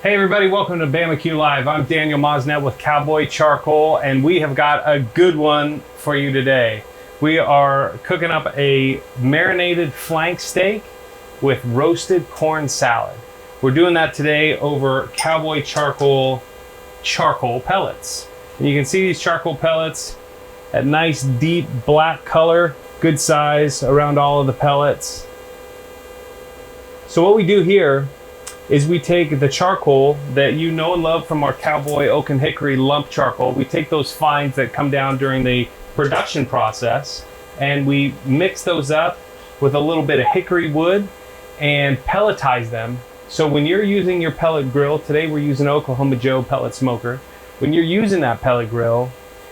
Hey everybody, welcome to Bama-Q Live. I'm Daniel Mosnet with Cowboy Charcoal, and we have got a good one for you today. We are cooking up a marinated flank steak with roasted corn salad. We're doing that today over Cowboy Charcoal pellets. And you can see these charcoal pellets, that nice deep black color, good size around all of the pellets. So what we do here is we take the charcoal that you know and love from our Cowboy Oak and Hickory lump charcoal. We take those fines that come down during the production process and we mix those up with a little bit of hickory wood and pelletize them. So when you're using your pellet grill, today we're using Oklahoma Joe pellet smoker. When you're using that pellet grill,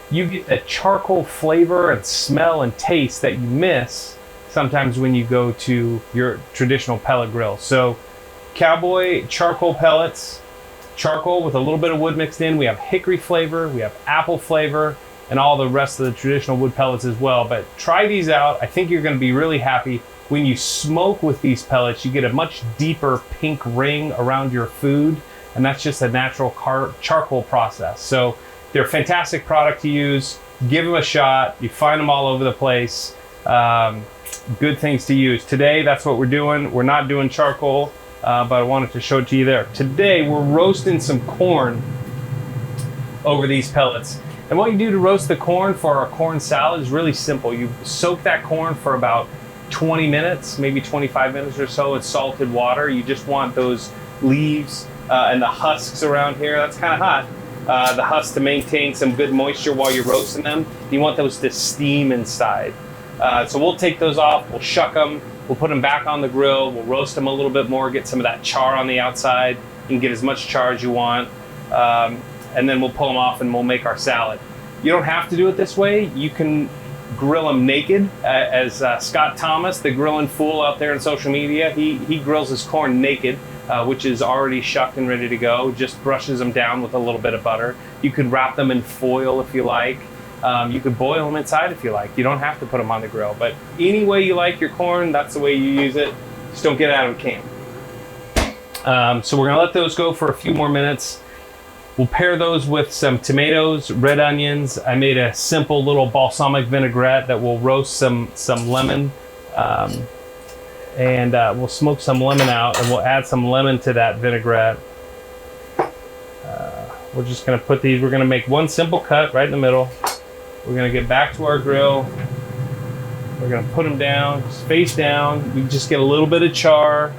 you get that charcoal flavor and smell and taste that you miss sometimes when you go to your traditional pellet grill. So Cowboy charcoal pellets, charcoal with a little bit of wood mixed in. We have hickory flavor, we have apple flavor, and all the rest of the traditional wood pellets as well. But try these out. I think you're going to be really happy. When you smoke with these pellets, you get a much deeper pink ring around your food, and that's just a natural charcoal process. So they're a fantastic product to use. Give them a shot. You find them all over the place. Good things to use. Today, that's what we're doing. We're not doing charcoal. But I wanted to show it to you there. Today we're roasting some corn over these pellets. And what you do to roast the corn for our corn salad is really simple. You soak that corn for about 20 minutes, maybe 25 minutes or so in salted water. You just want those leaves and the husks around here. That's kind of hot. The husks to maintain some good moisture while you're roasting them. You want those to steam inside. So we'll take those off, we'll shuck them. We'll put them back on the grill. We'll roast them a little bit more, get some of that char on the outside. You can get as much char as you want. And then we'll pull them off and we'll make our salad. You don't have to do it this way. You can grill them naked, as Scott Thomas, the grilling fool out there on social media, he grills his corn naked, which is already shucked and ready to go. Just brushes them down with a little bit of butter. You could wrap them in foil if you like. You could boil them inside if you like. You don't have to put them on the grill, but any way you like your corn, that's the way you use it. Just don't get out of a can. So we're gonna let those go for a few more minutes. We'll pair those with some tomatoes, red onions. I made a simple little balsamic vinaigrette that will roast some lemon. And we'll smoke some lemon out and we'll add some lemon to that vinaigrette. We're just gonna put these, we're gonna make one simple cut right in the middle. We're gonna get back to our grill. We're gonna put them down, just face down. We just get a little bit of char.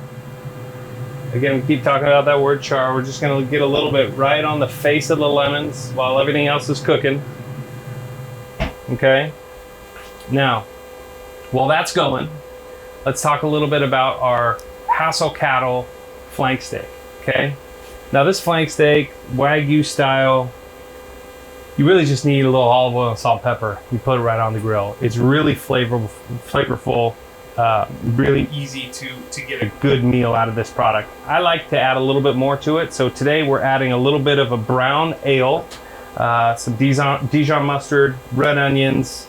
Again, we keep talking about that word char. We're just gonna get a little bit right on the face of the lemons while everything else is cooking. Okay? Now, while that's going, let's talk a little bit about our Hassell Cattle Flank Steak, okay? Now this flank steak, wagyu style, you really just need a little olive oil and salt and pepper. You put it right on the grill. It's really flavorful, really easy to get a good meal out of this product. I like to add a little bit more to it. So today we're adding a little bit of a brown ale, some Dijon mustard, red onions,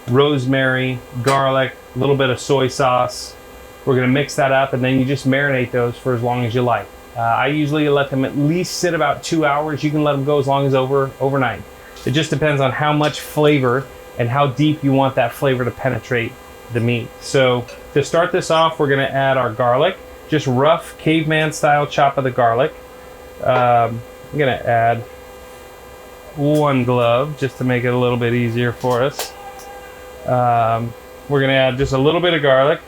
rosemary, garlic, a little bit of soy sauce. We're gonna mix that up and then you just marinate those for as long as you like. I usually let them at least sit about 2 hours. You can let them go as long as overnight. It just depends on how much flavor and how deep you want that flavor to penetrate the meat. So to start this off, we're gonna add our garlic, just rough caveman style chop of the garlic. I'm gonna add 1 glove just to make it a little bit easier for us. We're gonna add just a little bit of garlic.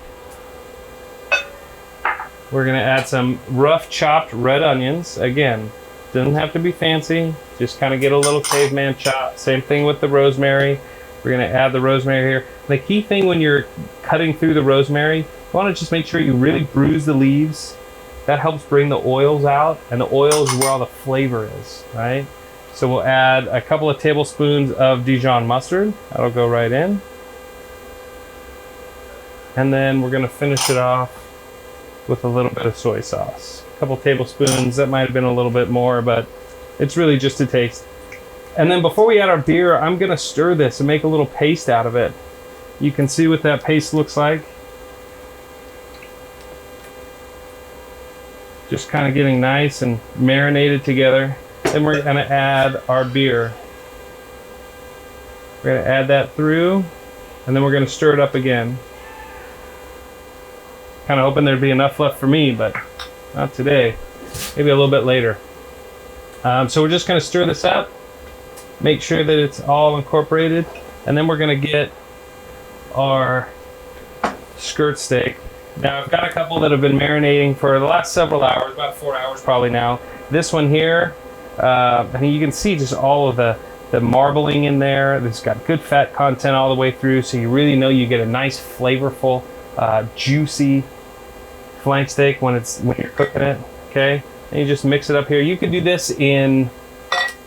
We're gonna add some rough chopped red onions. Again, doesn't have to be fancy, just kind of get a little caveman chop. Same thing with the rosemary. We're gonna add the rosemary here. The key thing when you're cutting through the rosemary, you wanna just make sure you really bruise the leaves. That helps bring the oils out, and the oil is where all the flavor is, right? So we'll add a couple of tablespoons of Dijon mustard. That'll go right in. And then we're gonna finish it off with a little bit of soy sauce. A couple tablespoons, that might have been a little bit more, but it's really just a taste. And then before we add our beer, I'm gonna stir this and make a little paste out of it. You can see what that paste looks like. just kind of getting nice and marinated together. Then we're going to add our beer. We're going to add that through, and then we're going to stir it up again. Kind of hoping there'd be enough left for me, but not today. Maybe a little bit later. So we're just going to stir this up, make sure that it's all incorporated, and then we're going to get our skirt steak. Now I've got a couple that have been marinating for the last several hours, about 4 hours probably now. This one here, I mean, you can see just all of the marbling in there. It's got good fat content all the way through, so you really know you get a nice flavorful, juicy flank steak when you're cooking it. Okay, and you just mix it up here. You could do this in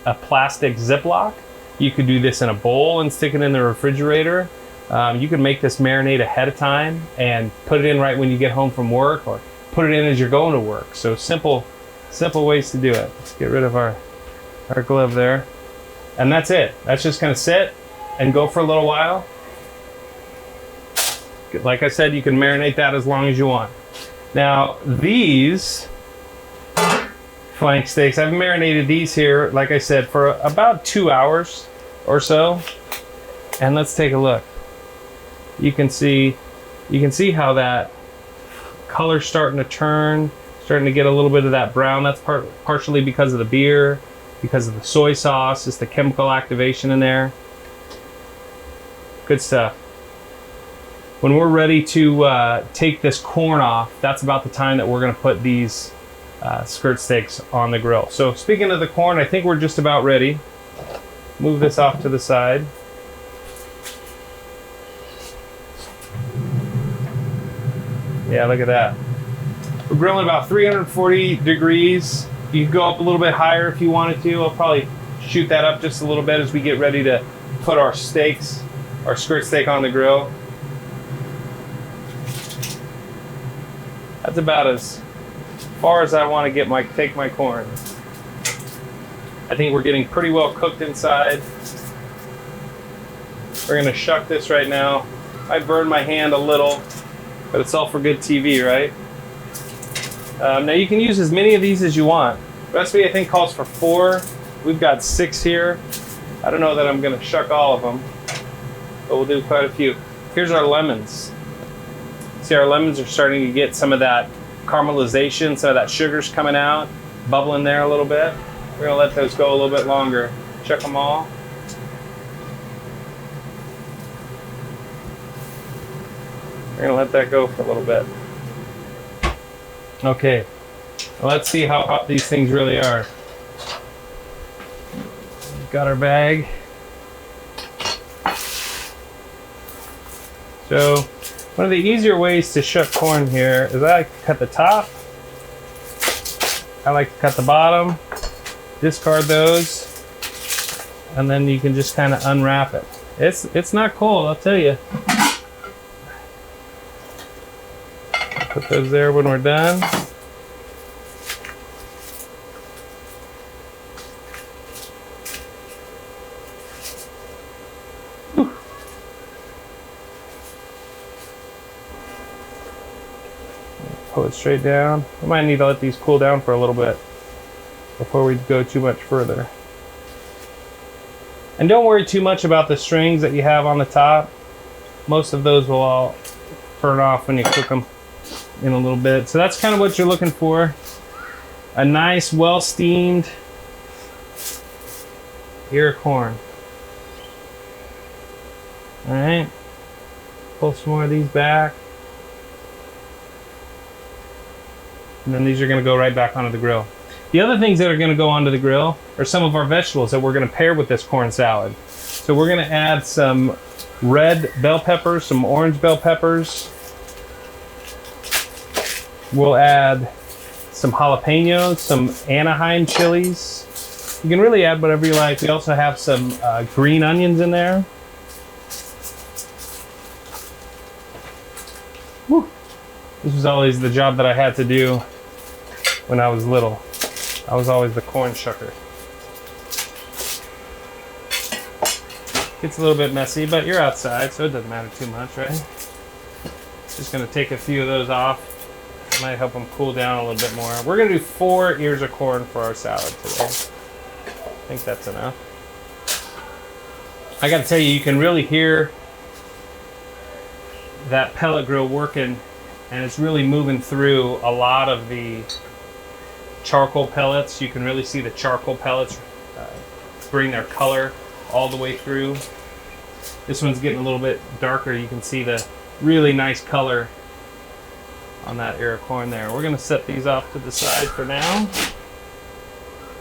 a plastic Ziploc. You could do this in a bowl and stick it in the refrigerator. You can make this marinade ahead of time and put it in right when you get home from work, or put it in as you're going to work. So simple ways to do it. Let's get rid of our glove there. And that's it. That's just gonna sit and go for a little while. Like I said, you can marinate that as long as you want. Now these flank steaks, I've marinated these here, like I said, for about 2 hours or so. And let's take a look. You can see how that color's starting to turn, starting to get a little bit of that brown. That's partially because of the beer, because of the soy sauce. It's the chemical activation in there. Good stuff. When we're ready to take this corn off, that's about the time that we're going to put these skirt steaks on the grill. So speaking of the corn, I think we're just about ready. Move this off to the side. Yeah, look at that. We're grilling about 340 degrees. You can go up a little bit higher if you wanted to. I'll probably shoot that up just a little bit as we get ready to put our steaks, our skirt steak on the grill. That's about as far as I want to take my corn. I think we're getting pretty well cooked inside. We're gonna shuck this right now. I burned my hand a little, but it's all for good TV, right? Now you can use as many of these as you want. The recipe I think calls for 4. We've got 6 here. I don't know that I'm gonna shuck all of them, but we'll do quite a few. Here's our lemons. See, our lemons are starting to get some of that caramelization, some of that sugar's coming out, bubbling there a little bit. We're gonna let those go a little bit longer. Check them all. We're gonna let that go for a little bit. Okay, well, let's see how hot these things really are. Got our bag. So, one of the easier ways to shuck corn here is I like to cut the top. I like to cut the bottom, discard those, and then you can just kind of unwrap it. It's not cold, I'll tell you. Put those there when we're done. Whew. Pull it straight down. We might need to let these cool down for a little bit before we go too much further. And don't worry too much about the strings that you have on the top. Most of those will all burn off when you cook them in a little bit. So that's kind of what you're looking for. A nice, well-steamed ear of corn. All right. Pull some more of these back. And then these are going to go right back onto the grill. The other things that are going to go onto the grill are some of our vegetables that we're going to pair with this corn salad. So we're going to add some red bell peppers, some orange bell peppers. We'll add some jalapenos, some Anaheim chilies. You can really add whatever you like. We also have some green onions in there. Whew. This was always the job that I had to do when I was little. I was always the corn shucker. Gets a little bit messy, but you're outside, so it doesn't matter too much, right? Just gonna take a few of those off. Might help them cool down a little bit more. We're gonna do 4 ears of corn for our salad today. I think that's enough. I gotta tell you, you can really hear that pellet grill working, and it's really moving through a lot of the charcoal pellets. You can really see the charcoal pellets bring their color all the way through. This one's getting a little bit darker. You can see the really nice color on that ear of corn there. We're gonna set these off to the side for now.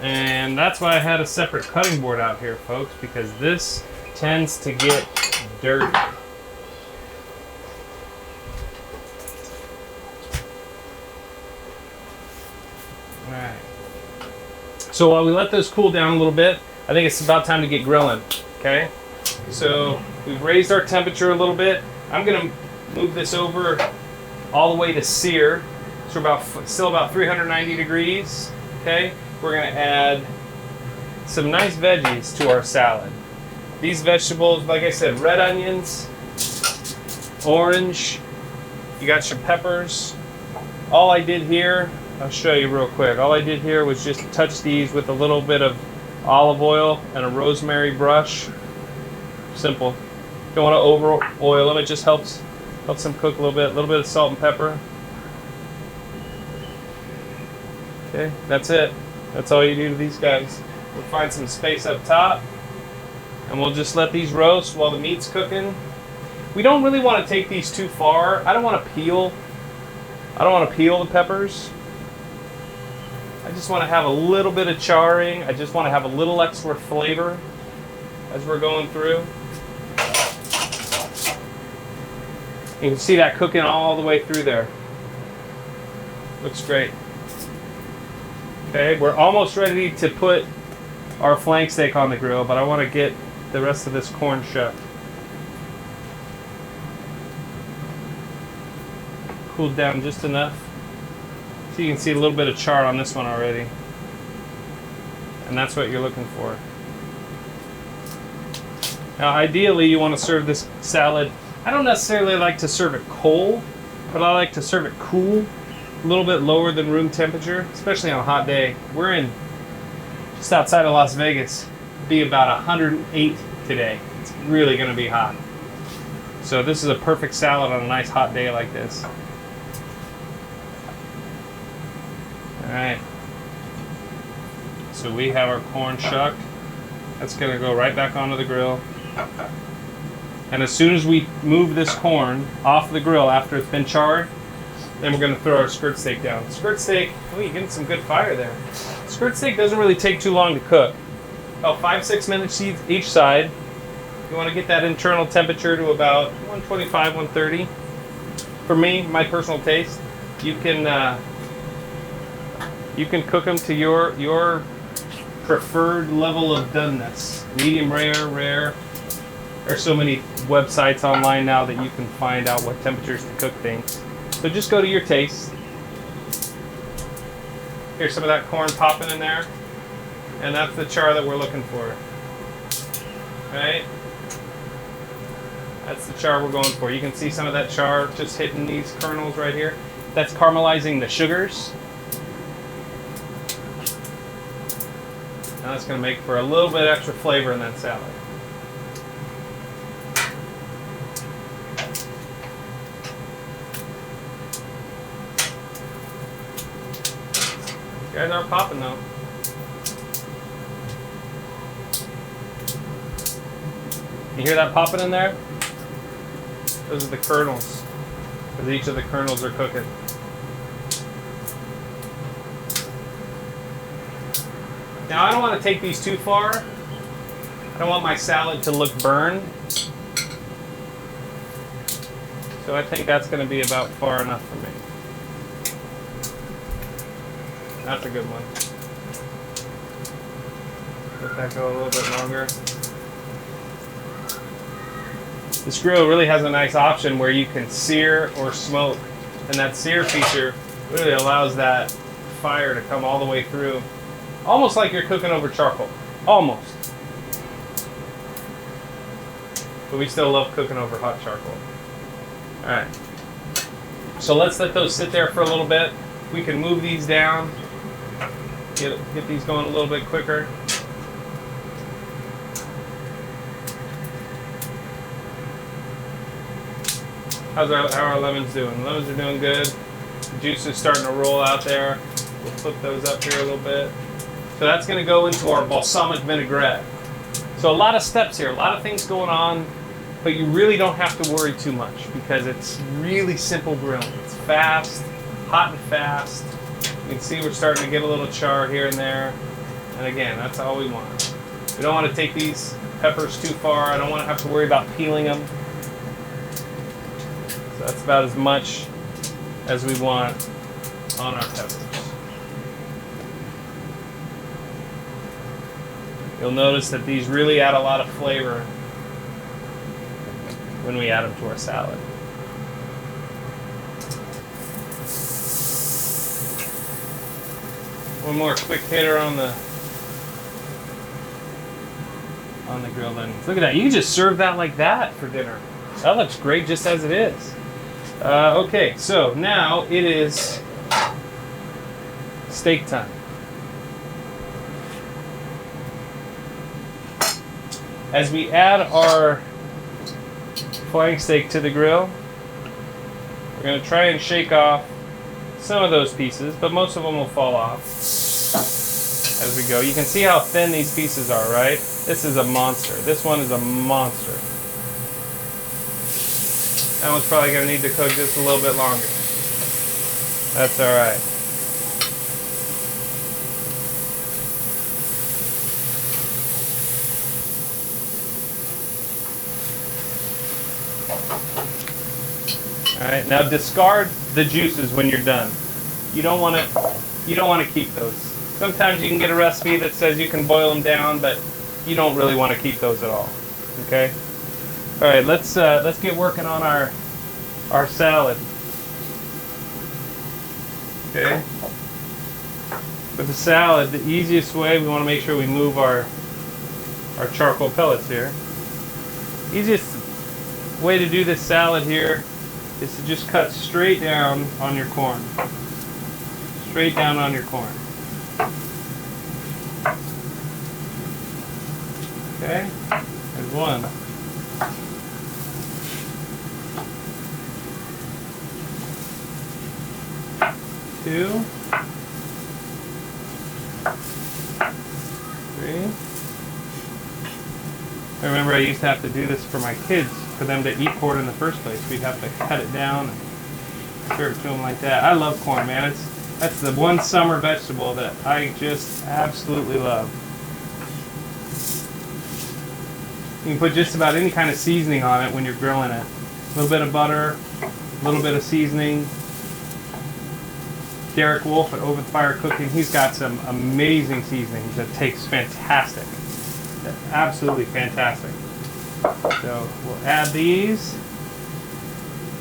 And that's why I had a separate cutting board out here, folks, because this tends to get dirty. Alright. So while we let those cool down a little bit, I think it's about time to get grilling, okay? So we've raised our temperature a little bit. I'm gonna move this over all the way to sear. So we're still about 390 degrees, okay? We're gonna add some nice veggies to our salad. These vegetables, like I said, red onions, orange, you got your peppers. All I did here, I'll show you real quick. All I did here was just touch these with a little bit of olive oil and a rosemary brush. Simple. Don't want to over oil them. It just helps them cook a little bit. A little bit of salt and pepper. Okay, that's it. That's all you do to these guys. We'll find some space up top, and we'll just let these roast while the meat's cooking. We don't really want to take these too far. I don't want to peel the peppers. I just want to have a little bit of charring. I just want to have a little extra flavor as we're going through. You can see that cooking all the way through there. Looks great. Okay, we're almost ready to put our flank steak on the grill, but I want to get the rest of this corn shucked. Cooled down just enough. So you can see a little bit of char on this one already. And that's what you're looking for. Now ideally you want to serve this salad, I don't necessarily like to serve it cold, but I like to serve it cool, a little bit lower than room temperature, especially on a hot day. We're in just outside of Las Vegas. It'll be about 108 today. It's really going to be hot. So this is a perfect salad on a nice hot day like this. Alright, so we have our corn shucked. That's going to go right back onto the grill. And as soon as we move this corn off the grill after it's been charred, then we're going to throw our skirt steak down. Skirt steak, oh, you're getting some good fire there. Skirt steak doesn't really take too long to cook. About 5-6 minutes each side. You want to get that internal temperature to about 125, 130. For me, my personal taste, you can cook them to your preferred level of doneness. Medium rare, rare. There's so many websites online now that you can find out what temperatures to cook things. So just go to your taste. Here's some of that corn popping in there. And that's the char that we're looking for. Right? That's the char we're going for. You can see some of that char just hitting these kernels right here. That's caramelizing the sugars. Now that's going to make for a little bit extra flavor in that salad. These guys aren't popping though. You hear that popping in there? Those are the kernels. Because each of the kernels are cooking. Now I don't want to take these too far. I don't want my salad to look burned. So I think that's going to be about far enough for me. That's a good one. Let that go a little bit longer. This grill really has a nice option where you can sear or smoke. And that sear feature really allows that fire to come all the way through. Almost like you're cooking over charcoal. Almost. But we still love cooking over hot charcoal. Alright. So let's let those sit there for a little bit. We can move these down, get these going a little bit quicker. How are our lemons doing? Lemons are doing good. The juice is starting to roll out there. We'll flip those up here a little bit. So that's going to go into our balsamic vinaigrette. So a lot of steps here, a lot of things going on, but you really don't have to worry too much because it's really simple grilling. It's fast, hot and fast. You can see we're starting to get a little char here and there. And again, that's all we want. We don't want to take these peppers too far. I don't want to have to worry about peeling them. So that's about as much as we want on our peppers. You'll notice that these really add a lot of flavor when we add them to our salad. One more quick hitter on the grilled onions. Look at that. You can just serve that like that for dinner. That looks great just as it is. Okay, so now it is steak time. As we add our flank steak to the grill, we're going to try and shake off some of those pieces, but most of them will fall off as we go. You can see how thin these pieces are, right? This is a monster. This one is a monster. That one's probably going to need to cook just a little bit longer. That's all right. All right, now discard the juices when you're done. You don't want to keep those. Sometimes you can get a recipe that says you can boil them down, but you don't really want to keep those at all. Okay. All right, let's get working on our salad. Okay. With the salad, the easiest way, we want to make sure we move our charcoal pellets here. Easiest way to do this salad here is to just cut straight down on your corn. Straight down on your corn. Okay, there's one. Two. Three. I remember I used to have to do this for my kids, for them to eat corn in the first place. We'd have to cut it down and serve it to them like that. I love corn, man. That's the one summer vegetable that I just absolutely love. You can put just about any kind of seasoning on it when you're grilling it. A little bit of butter, a little bit of seasoning. Derek Wolf at Over the Fire Cooking, he's got some amazing seasonings that tastes fantastic. Absolutely fantastic. So we'll add these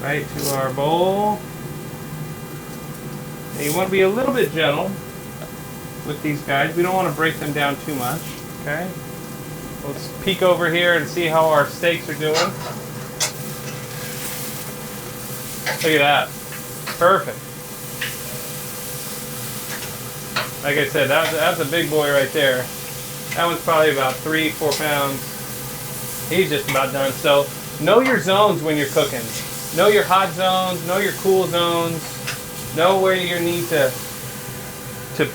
right to our bowl. Now you want to be a little bit gentle with these guys. We don't want to break them down too much. Okay. Let's peek over here and see how our steaks are doing. Look at that. Perfect. Like I said, that's a big boy right there. That one's probably about 3-4 pounds. He's just about done. So know your zones when you're cooking. Know your hot zones, know your cool zones, know where you need to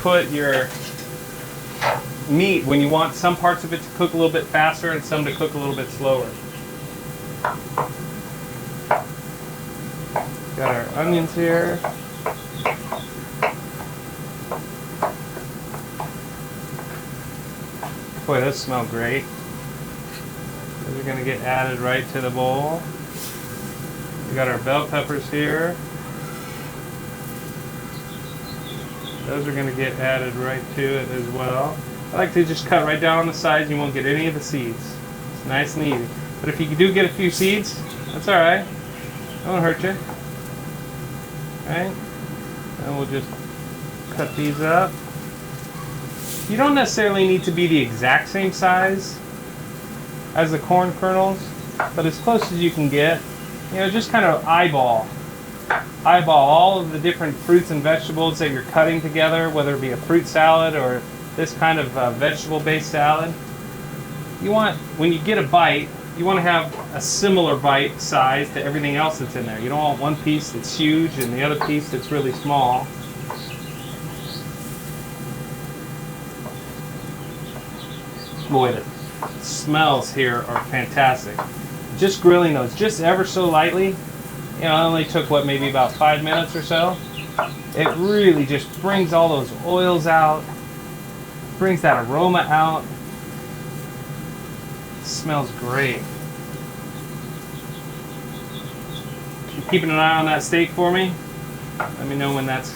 put your meat when you want some parts of it to cook a little bit faster and some to cook a little bit slower. Got our onions here. Boy, those smell great. Those are going to get added right to the bowl. We got our bell peppers here. Those are going to get added right to it as well. I like to just cut right down on the sides. You won't get any of the seeds. It's nice and easy. But if you do get a few seeds, that's all right. It won't hurt you. Right? And we'll just cut these up. You don't necessarily need to be the exact same size as the corn kernels, but as close as you can get. You know, just kind of eyeball eyeball all of the different fruits and vegetables that you're cutting together, whether it be a fruit salad or this kind of vegetable-based salad. You want, when you get a bite, you want to have a similar bite size to everything else that's in there. You don't want one piece that's huge and the other piece that's really small. Boy, the smells here are fantastic. Just grilling those just ever so lightly, you know, it only took what, maybe about 5 minutes or so. It really just brings all those oils out, brings that aroma out. It smells great. You keeping an eye on that steak for me? Let me know when that's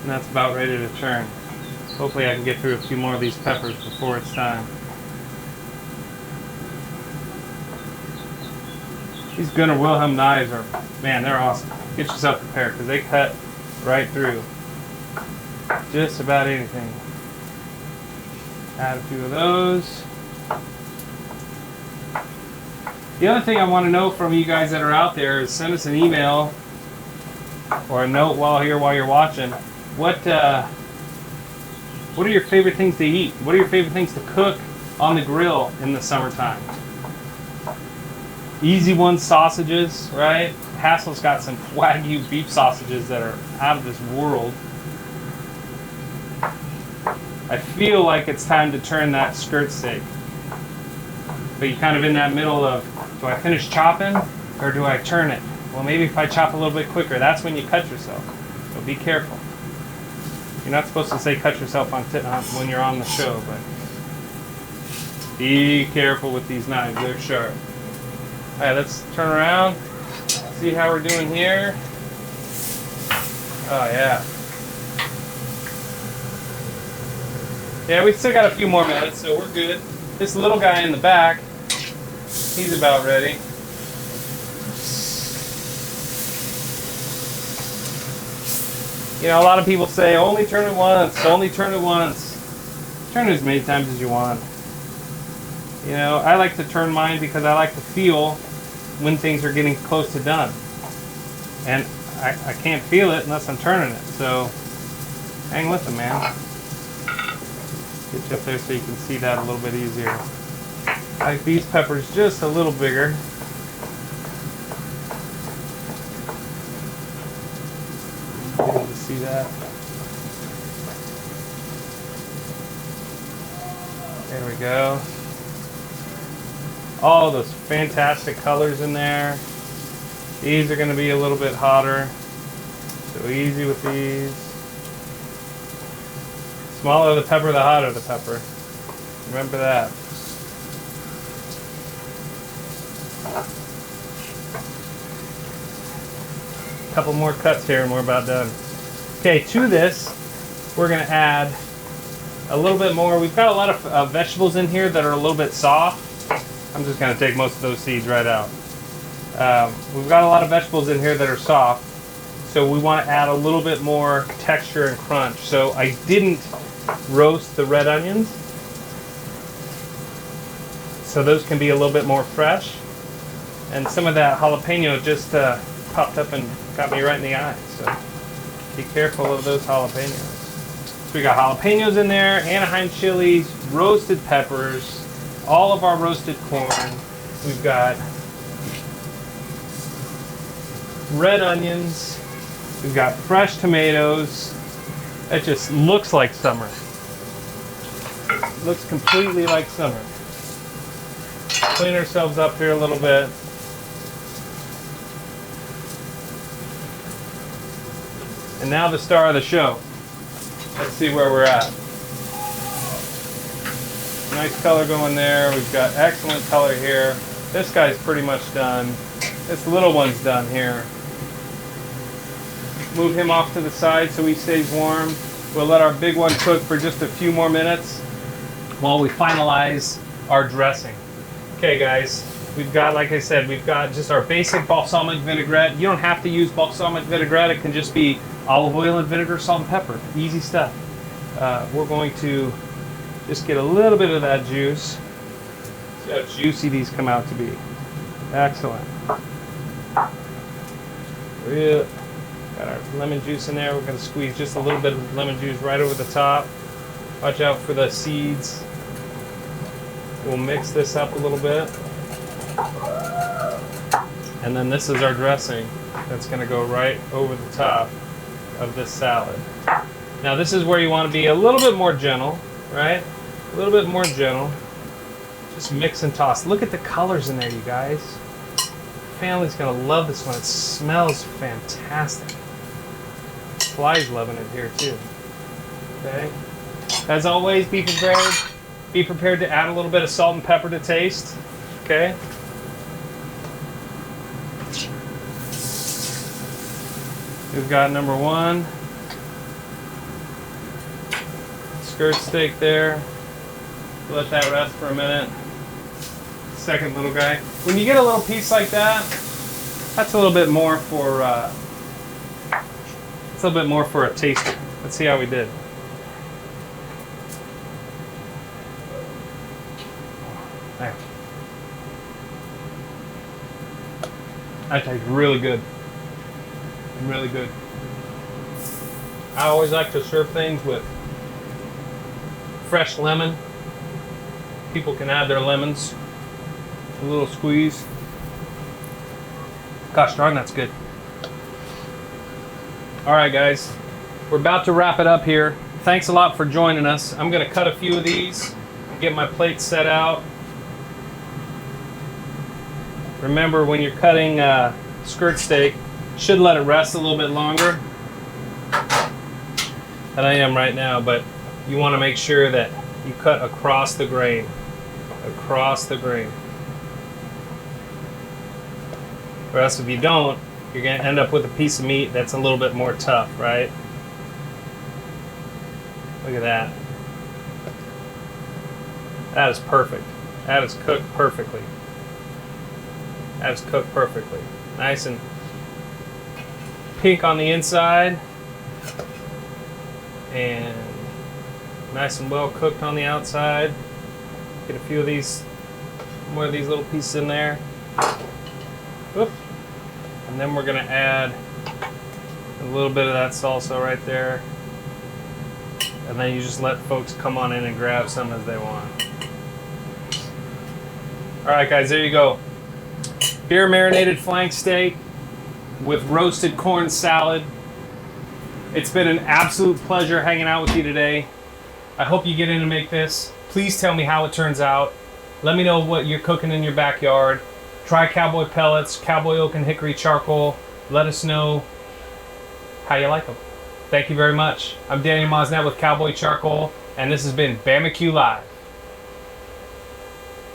about ready to turn. Hopefully I can get through a few more of these peppers before it's time. These Gunnar Wilhelm knives are, man, they're awesome. Get yourself prepared because they cut right through just about anything. Add a few of those. The other thing I want to know from you guys that are out there is send us an email or a note while you're watching. What are your favorite things to eat? What are your favorite things to cook on the grill in the summertime? Easy one, sausages, right? Hassell's got some wagyu beef sausages that are out of this world. I feel like it's time to turn that skirt steak. But you're kind of in that middle of, do I finish chopping or do I turn it? Well, maybe if I chop a little bit quicker, that's when you cut yourself. So be careful. You're not supposed to say cut yourself when you're on the show, but be careful with these knives, they're sharp. All right, let's turn around, see how we're doing here. Oh yeah. Yeah, we've still got a few more minutes, so we're good. This little guy in the back, he's about ready. You know, a lot of people say, only turn it once, only turn it once. Turn it as many times as you want. You know, I like to turn mine because I like to feel when things are getting close to done. And I can't feel it unless I'm turning it. So hang with them, man. Get you up there so you can see that a little bit easier. I like these peppers just a little bigger. Be able to see that. There we go. All those fantastic colors in there. These are going to be a little bit hotter. So easy with these. Smaller the pepper, the hotter the pepper. Remember that. A couple more cuts here and we're about done. Okay, to this, we're going to add a little bit more. We've got a lot of vegetables in here that are a little bit soft. I'm just going to take most of those seeds right out. We've got a lot of vegetables in here that are soft, so we want to add a little bit more texture and crunch. So I didn't roast the red onions, so those can be a little bit more fresh. And some of that jalapeno just popped up and got me right in the eye, so be careful of those jalapenos. So we got jalapenos in there, Anaheim chilies, roasted peppers, all of our roasted corn. We've got red onions. We've got fresh tomatoes. It just looks like summer. Looks completely like summer. Clean ourselves up here a little bit. And now the star of the show. Let's see where we're at. Nice color going there. We've got excellent color here. This guy's pretty much done. This little one's done here. Move him off to the side so he stays warm. We'll let our big one cook for just a few more minutes while we finalize our dressing. Okay guys, we've got, like I said, we've got just our basic balsamic vinaigrette. You don't have to use balsamic vinaigrette. It can just be olive oil and vinegar, salt and pepper. Easy stuff. We're going to just get a little bit of that juice. See how juicy these come out to be. Excellent. Real Got our lemon juice in there. We're going to squeeze just a little bit of lemon juice right over the top. Watch out for the seeds. We'll mix this up a little bit. And then this is our dressing that's going to go right over the top of this salad. Now this is where you want to be a little bit more gentle, right? A little bit more gentle. Just mix and toss. Look at the colors in there, you guys. Family's going to love this one. It smells fantastic. Flies loving it here too. Okay. As always, be prepared. Be prepared to add a little bit of salt and pepper to taste. Okay. We've got number one. Skirt steak there. Let that rest for a minute. Second little guy. When you get a little piece like that, that's a little bit more for it's a little bit more for a taster. Let's see how we did. There. That tastes really good. Really good. I always like to serve things with fresh lemon. People can add their lemons. A little squeeze. Gosh darn, that's good. All right, guys. We're about to wrap it up here. Thanks a lot for joining us. I'm going to cut a few of these, get my plate set out. Remember, when you're cutting skirt steak, should let it rest a little bit longer than I am right now, but you want to make sure that you cut across the grain. Across the grain. Or else if you don't, you're going to end up with a piece of meat that's a little bit more tough, right? Look at that. That is perfect. That is cooked perfectly. That is cooked perfectly. Nice and pink on the inside. And nice and well cooked on the outside. Get a few of these, more of these little pieces in there. Oops. And then we're going to add a little bit of that salsa right there. And then you just let folks come on in and grab some as they want. All right, guys, there you go. Beer marinated flank steak with roasted corn salad. It's been an absolute pleasure hanging out with you today. I hope you get in and make this. Please tell me how it turns out. Let me know what you're cooking in your backyard. Try Cowboy pellets, Cowboy oak and hickory charcoal. Let us know how you like them. Thank you very much. I'm Daniel Mosnet with Cowboy Charcoal, and this has been Bama-Q Live.